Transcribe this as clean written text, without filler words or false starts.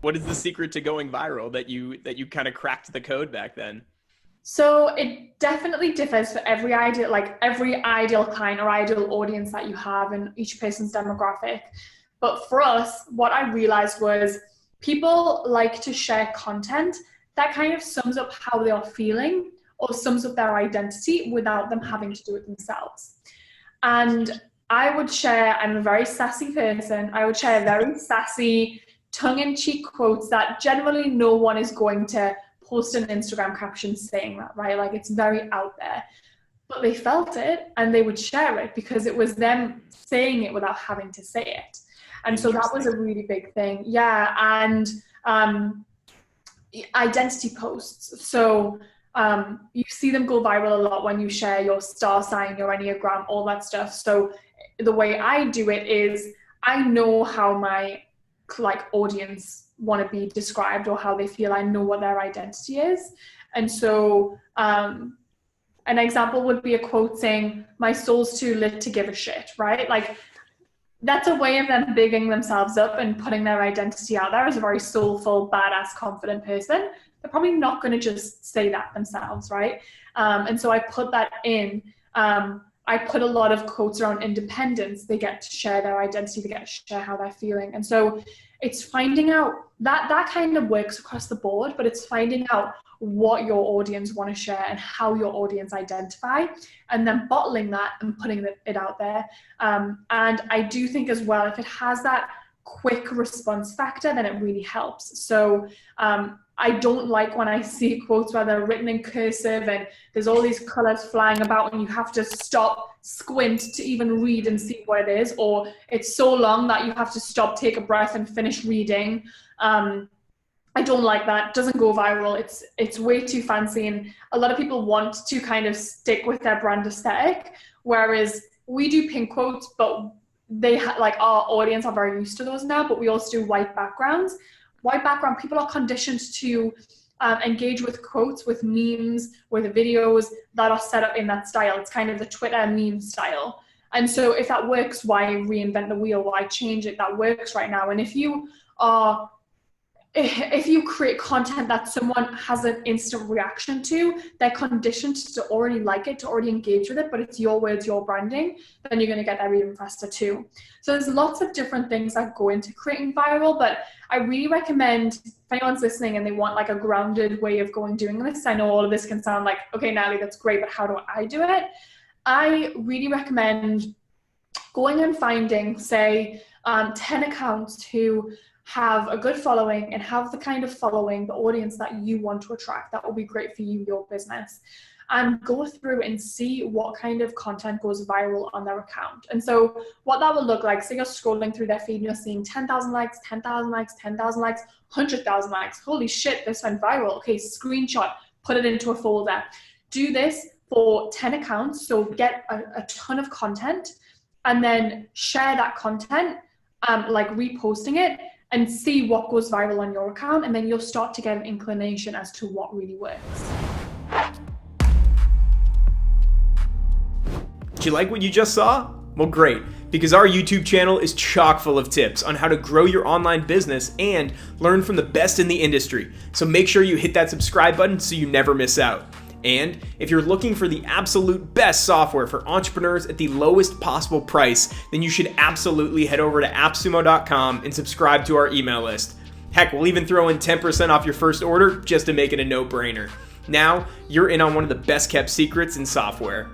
What is the secret to going viral that you kind of cracked the code back then? So it definitely differs for every ideal client or ideal audience that you have in each person's demographic. But for us, what I realized was people like to share content that kind of sums up how they are feeling or sums up their identity without them having to do it themselves. And I would share, I'm a very sassy person, I would share very sassy, tongue-in-cheek quotes that generally no one is going to post an Instagram caption saying that, right? Like it's very out there. But they felt it and they would share it because it was them saying it without having to say it. And so that was a really big thing. Yeah. And identity posts. So you see them go viral a lot when you share your star sign, your Enneagram, all that stuff. So the way I do it is I know how my audience want to be described or how they feel. I know what their identity is. And so an example would be a quote saying, "My soul's too lit to give a shit," right? Like that's a way of them bigging themselves up and putting their identity out there as a very soulful, badass, confident person. They're probably not going to just say that themselves, right? And so I put that in. I put a lot of quotes around independence. They get to share their identity, they get to share how they're feeling. And so it's finding out that kind of works across the board, but it's finding out what your audience want to share and how your audience identify, and then bottling that and putting it out there. And I do think as well, if it has that quick response factor, then it really helps. So I don't like when I see quotes where they're written in cursive and there's all these colors flying about and you have to stop, squint to even read and see what it is, or it's so long that you have to stop, take a breath and finish reading. I don't like that. It doesn't go viral. It's way too fancy, and a lot of people want to kind of stick with their brand aesthetic, whereas we do pink quotes, but our audience are very used to those now, but we also do white backgrounds. White background, people are conditioned to engage with quotes, with memes, with videos that are set up in that style. It's kind of the Twitter meme style. And so if that works, why reinvent the wheel? Why change it? That works right now. And if you create content that someone has an instant reaction to, they're conditioned to already like it, to already engage with it, but it's your words, your branding, then you're going to get there even faster too. So there's lots of different things that go into creating viral, but I really recommend, if anyone's listening and they want like a grounded way of doing this, I know all of this can sound like, okay, Natalie, that's great, but how do I do it? I really recommend going and finding, say, 10 accounts who have a good following and have the kind of following, the audience that you want to attract, that will be great for you, your business, and go through and see what kind of content goes viral on their account. And so what that will look like, say you're scrolling through their feed and you're seeing 10,000 likes, 10,000 likes, 10,000 likes, 100,000 likes. Holy shit, this went viral. Okay, screenshot, put it into a folder. Do this for 10 accounts. So get a ton of content and then share that content, like reposting it, and see what goes viral on your account, and then you'll start to get an inclination as to what really works. Did you like what you just saw? Well, great, because our YouTube channel is chock full of tips on how to grow your online business and learn from the best in the industry. So make sure you hit that subscribe button so you never miss out. And if you're looking for the absolute best software for entrepreneurs at the lowest possible price, then you should absolutely head over to appsumo.com and subscribe to our email list. Heck, we'll even throw in 10% off your first order just to make it a no-brainer. Now, you're in on one of the best kept secrets in software.